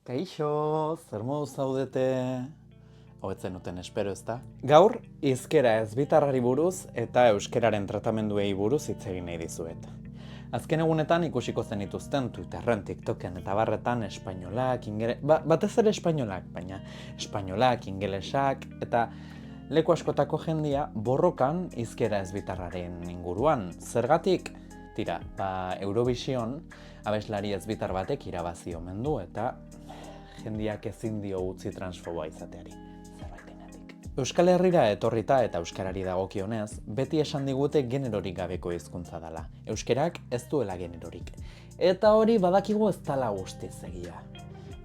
Kaixo, zer moduz zaudete? Hau ez zenuten espero ezta? Gaur, hizkera ezbitarrari buruz eta euskeraren tratamenduei buruz hitz egin nahi dizuet. Azken egunetan ikusiko zenituzten Twitterren, TikToken eta barretan espainolak, batez ere espainolak, baina espainolak, ingelesak eta leku askotako jendia borrokan hizkera ezbitarraren inguruan. Zergatik? Tira, Eurovision abeslari ezbitar batek irabazi omen du eta jendiak ezin dio utzi transfoboa izateari. Zerbaitegatik. Euskal Herrira etorrita eta euskarari dagokionez, beti esan digute generorik gabeko hizkuntza dela. Euskerak ez duela generorik. Eta hori badakigu ez dela guztiz egia.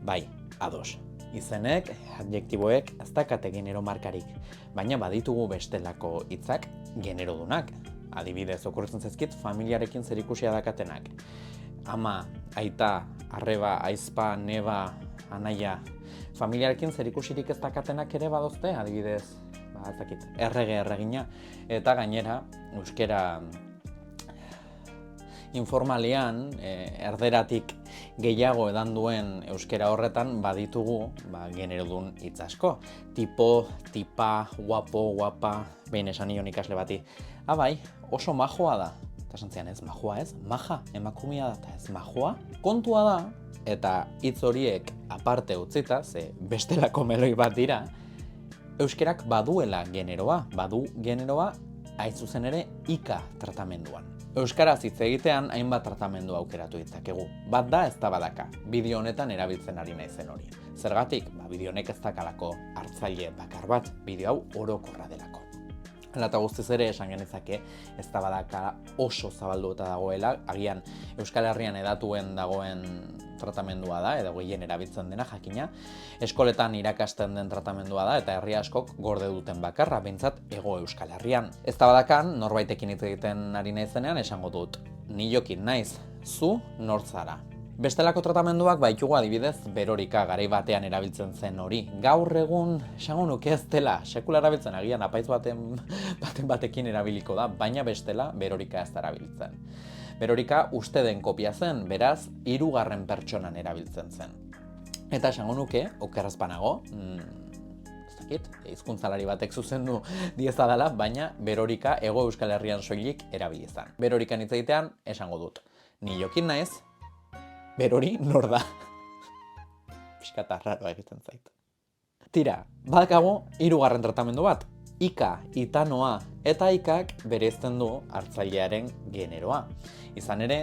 Bai, ados. Izenek, adjektiboek ez dakate genero markarik, baina baditugu bestelako hitzak generodunak. Adibidez, okurritzen zaizkit familiarekin zerikusia dakatenak. Ama, aita, arreba, aizpa, neba, anaia. Familiarekin zerikusirik ez dakatenak ere badozte, adibidez, errege, erregina. Eta gainera, euskera informalean, erderatik gehiago edan duen euskera horretan baditugu generodun hitz asko. Tipo, tipa, guapo, guapa, behin esan nion ikasle bati. Bai, oso majoa da. Eta santzian ez majoa ez, maja, emakumea da eta ez majoa. Kontua da, eta hitz horiek aparte utzita, ze bestelako meloi bat dira, euskerak baduela generoa, badu generoa hain zuzen ere ika tratamenduan. Euskaraz hitz egitean hainbat tratamendu aukeratu ditzakegu. Bat da ez da badaka, bideo honetan erabiltzen ari naizen hori. Zergatik, bideo honek ez dakalako hartzaile bakar bat, bideo hau orokorra delako. Hala eta guztiz ere esan genezake ez da badaka oso zabalduta dagoela, agian Euskal Herrian edatuen dagoen tratamendua da, edo gehien erabiltzen dena jakina, eskoletan irakasten den tratamendua da, eta herri askok gorde duten bakarra, behintzat Hego Euskal Herrian. Ez da badakan, norbaitekin hitz egiten ari naizenean esango dut, ni jokin naiz, zu nor zara. Bestelako tratamenduak baitugu adibidez berorika garai batean erabiltzen zen hori. Gaur egun esango nuke ez dela, sekula erabiltzen agian apaiz batekin erabiliko da, baina bestela berorika ez da erabiltzen. Berorika uste den kopia zen, beraz, hirugarren pertsonan erabiltzen zen. Eta esango nuke, okerraz banago, hizkuntzalari batek zuzendu dieza dela, baina berorika Hego Euskal Herrian soilik erabili zen. Berorikan hitz egitean esango dut, ni jokin naiz, berori nor da. Piskata raroa egiten zait. Tira, badakago hirugarren tratamendu bat. Ika, itanoa eta ikak bereizten du hartzailearen generoa. Izan ere,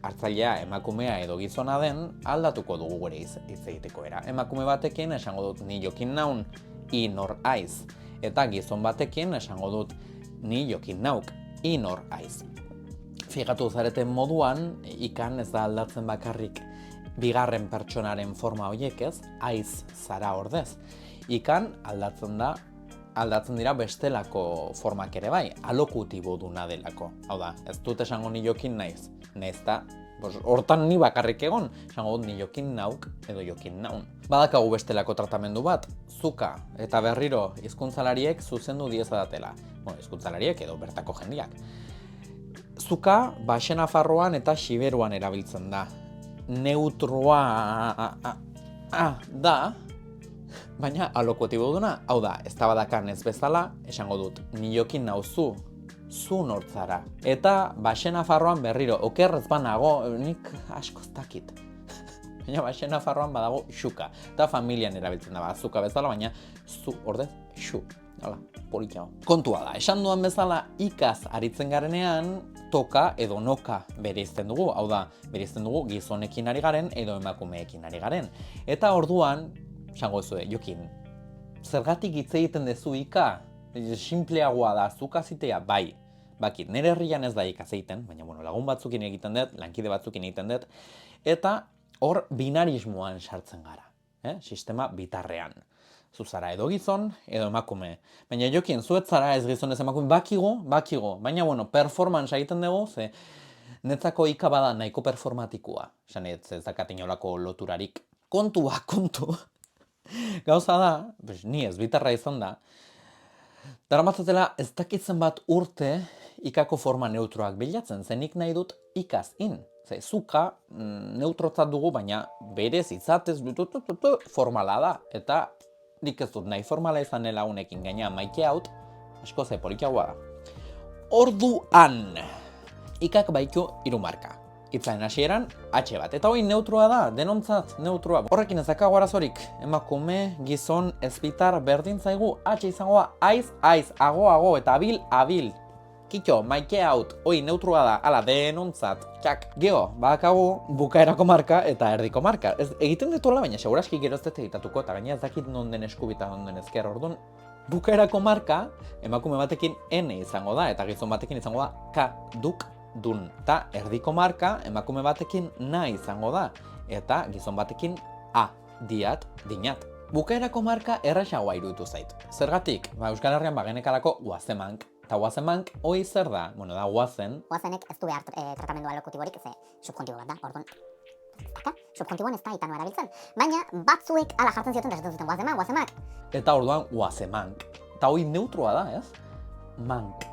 hartzailea emakumea edo gizona den aldatuko dugu gure hitz egiteko era. Emakume batekin esango dut ni jokin naun, i nor aiz. Eta gizon batekin esango dut ni jokin nauk, i nor aiz. Figatu zareten moduan, ikan ez da aldatzen bakarrik bigarren pertsonaren forma horiek ez, aiz zara ordez. Ikan aldatzen dira bestelako formak ere bai, alokutibo duna delako. Hau da, ez dut esango ni jokin naiz, naizta, hortan ni bakarrik egon, esango dut ni jokin nauk edo jokin naun. Badakagu bestelako tratamendu bat, zuka eta berriro hizkuntzalariek zuzendu diezadatela. Hizkuntzalariek edo bertako jendiak. Zuka, Baxe-Nafarroan eta Xiberuan erabiltzen da. Neutroa da, baina alokutibo duna, hau da, ez da badakan ez bezala, esango dut, ni jokin nauzu, zu nortzara. Eta Baxe-Nafarroan berriro, okerrez banago, nik asko ez dakit. Baina Baxe-Nafarroan badago xuka, eta familian erabiltzen da, zuka bezala, baina zu ordez xu. Hala, polita. Kontua da, esan duan bezala ikaz aritzen garenean, toka edo noka bereizten dugu, hau da, bereizten dugu gizonekin ari garen edo emakumeekin ari garen. Eta orduan, esango zuen, jokin, zergatik hitz egiten dezu ika? Simpleagoa da, zuka zitea, bai. Bakit, nire herrian ez da ikaz egiten, baina lagun batzukin egiten dut, lankide batzukin egiten dut, eta hor binarismoan sartzen gara, sistema bitarrean. Zu zara edo gizon, edo emakume. Baina jokin, zuet zara ez gizon ez emakume, bakigo. Baina, performance egiten dugu, ze netzako ika bada nahiko performatikoa. Esan ez dakat inolako loturarik. Kontu. Gauza da, ni ez bitarra izan da, daramatzatela ez dakitzen bat urte ikako forma neutroak bilatzen, zenik nahi dut ikaz in. Zuka neutrotzat dugu, baina berez izatez formala da. Eta nik ez dut nahi formala izan lagunekin gaina maite haut, asko ze politagoa da. Orduan, ikak baitu 3 marka. Itzaren hasieran H bat. Eta hori neutroa da, denontzat neutroa. Horrekin ez dakago arazorik. Emakume, gizon, ezbitar, berdin zaigu H izangoa aiz, ago, eta abil. Kitxo, maite haut, hoi neutroa da, ala denontzat. Txak, geho, badakagu bukaerako marka eta erdiko marka. Egiten dituela, baina seguraski gero ez dut egitatuko, eta gaina ez dakit non den eskubita, non den ezker, orduan. Bukaerako marka, emakume batekin N izango da, eta gizon batekin izango da K, duk, dun. Eta erdiko marka, emakume batekin na izango da, eta gizon batekin A, diat, dinat. Bukaerako marka erraxagoa iruditu zait. Zergatik, Euskal Herrian bagenekalako guazemank. Eta guazemank, hoi zer da? Bueno, da guazen. Guazenek ez du behar tratamendua lokutiborik, ze subkontibo bat da, orduan. Subkontiboan ez da itanoa erabiltzen. Baina batzuek ala jartzen zioten, esaten zuten guazemak. Eta orduan guazemank. Eta hoi neutroa da, ez? Mank,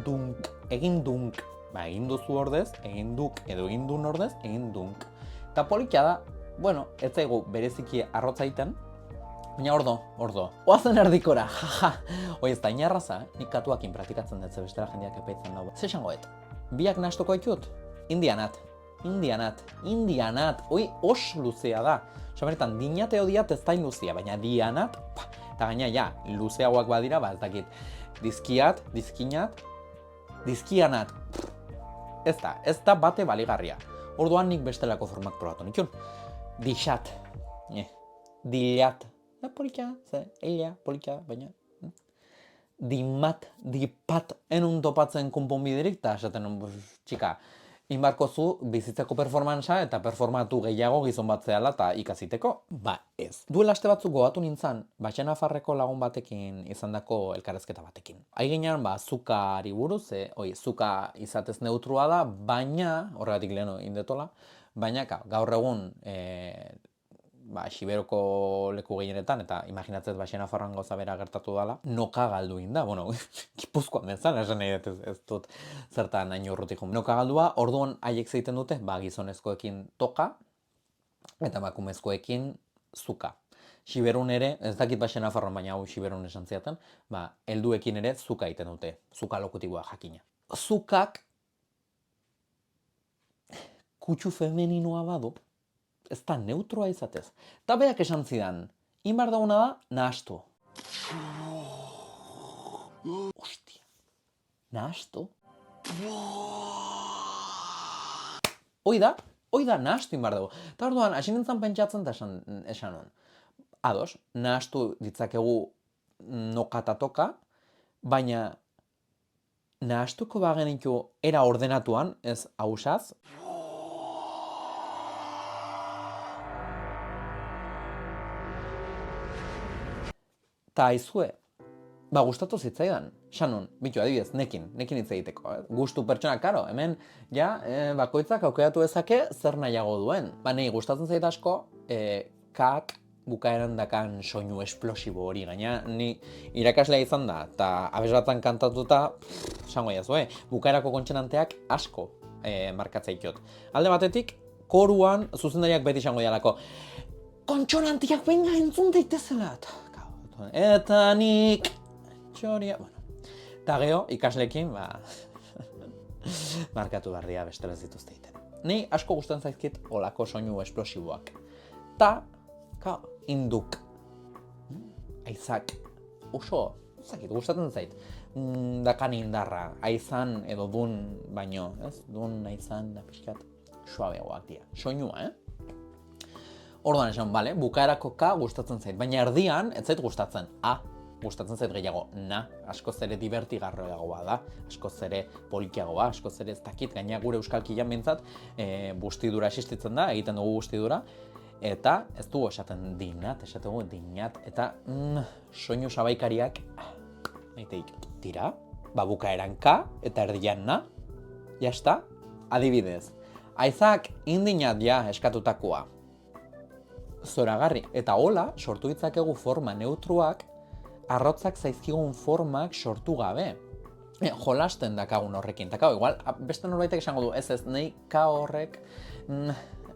dunk, egin dunk. Egin duzu ordez, egin duk, edo egin dun ordez, egin dunk. Eta politia da, bueno, ez zaigu bereziki arrotza egiten, baina ordo. Oazen erdikora, jaja. Hoi ez da inarraza, nik katuakin praktikatzen dut, ze bestela jendeak epaitzen dago. Ze esangoet? Biak nastuko ditut? Indianat. Hoi os luzea da. Someretan, dinate odiat ez da luzea, baina dianat, eta gaina ja, luzeagoak badira, ez dakit. Dizkiat, dizkinat, dizkianat. Ez da bate baligarria. Orduan nik bestelako formak probatu nikun. Dixat, dilat, politia, eila, politia, baina. Dimat, dipat, enun topatzen konponbiderik, eta esaten, txika, inbarko zu bizitzeko performansa eta performatu gehiago gizon bat zehala eta ikasiteko? Ba ez. Duela aste batzuk gogatu nintzen, Baxenafarreko lagun batekin izandako elkarrezketa batekin. Aiginean, zukari buruz, zuka izatez neutrua da, baina, horregatik leheno indetola, baina gaur egun Siberoko leku gehienetan, eta imaginatzez Baxenafarroan gauza bera gertatu dela, noka galdu da. Bueno, Gipuzkoan bezan, esan nahi dut ez dut zertan hain urrutik jun. Noka galdua, orduan haiek zeiten dute, gizonezkoekin toka, eta emakumezkoekin zuka. Siberun ere, ez dakit Baxenafarroan, baina hau Siberun esan ziaten, helduekin ere zuka egiten dute, zuka lokutiboa jakina. Zukak kutsu femeninoa badu, ez da neutroa izatez. Eta beak esan zidan, inbar dauna da, nahastu. Ostia, nahastu? Hoi da nahastu inbar dago. Eta orduan, hasi nintzen pentsatzen eta esan hon. Ados, nahastu ditzakegu noka eta toka, baina nahastuko bagenitu era ordenatuan, ez hausaz, eta aizue, gustatu zitzaidan, sanon, bitu adibidez, nekin hitz egiteko. Gustu pertsona, karo, hemen, bakoitzak aukeratu dezake zer nahiago duen. Nahi gustatzen zait asko, kak bukaeran dakan soinu esplosibo hori, gaina ni irakaslea izan da, eta abesbatan kantatuta, esango jazue, bukaerako kontsenanteak asko markatzaikot. Alde batetik, koruan zuzendariak beti esango dialako, kontsonantiak benga entzun daitezela, eta nik txoria, eta geho ikaslekin markatu barria bestela zituzte egiten. Ni asko gustatzen zaizkit olako soinu esplosiboak. Ta, induk, aizak, oso, gustatzen zait, dakan indarra, aizan edo dun baino, ez? Dun, aizan, da pixkat, suabeagoak dira, soinua, Orduan esan, bukaerako K gustatzen zait, baina erdian ez zait gustatzen A, gustatzen zait gehiago na, askoz ere divertigarroagoa da, askoz ere politiagoa, askoz ere ez dakit, gaina gure euskalkian bintzat bustidura existitzen da, egiten dugu bustidura, eta ez dugu esaten dinat, eta soinu sabaikariak, maiteik, tira, bukaeran K eta erdian na, jazta, adibidez, aizak indinat eskatutakoa, zoragarri. Eta hola, sortu ditzakegu forma neutruak, arrotzak zaizkigun formak sortu gabe. Jolasten dakagun horrekin. Eta igual, beste norbaitek esango du, ez nahi K horrek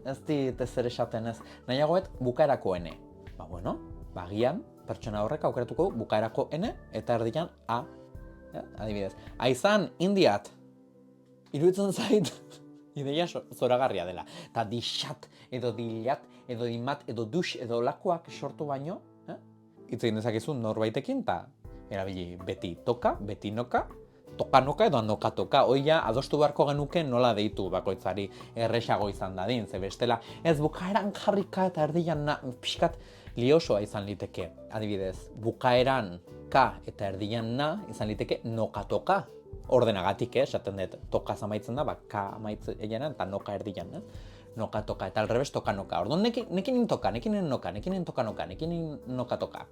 ez dit ezer esaten ez. Nahiagoet bukaerako ene. Ba, bueno, bagian, pertsona horrek aukeratuko bukaerako ene, eta erdian a. Adibidez, aizan indiat, iruditzen zait, ideia zoragarria dela. Eta dixat, edo dilat, edo dimat, edo dux, edo lakoak sortu baino, hitz egin dezakezu norbaitekin, eta erabili beti toka, beti noka, toka-noka edo noka-toka. Hoia adostu beharko genuke nola deitu bakoitzari erresago izan dadin, ze bestela ez bukaeran jarrika eta erdian pixkat liosoa izan liteke. Adibidez, bukaeran ka eta erdian na izan liteke noka-toka. Ordenagatik, esaten dut, toka amaitzen da, ka amaitzen eta noka erdian, noka-toka, eta alrebes toka-noka. Orduan, nekin toka, nekin noka, nekin toka-noka, nekin noka-toka.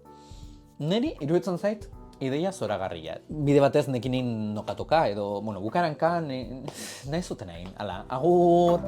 Neri, iruditzen zait, ideia zoragarria. Bide batez nekin nokatoka edo, bueno, bukaranka nahi zuten egin. Hala, agur!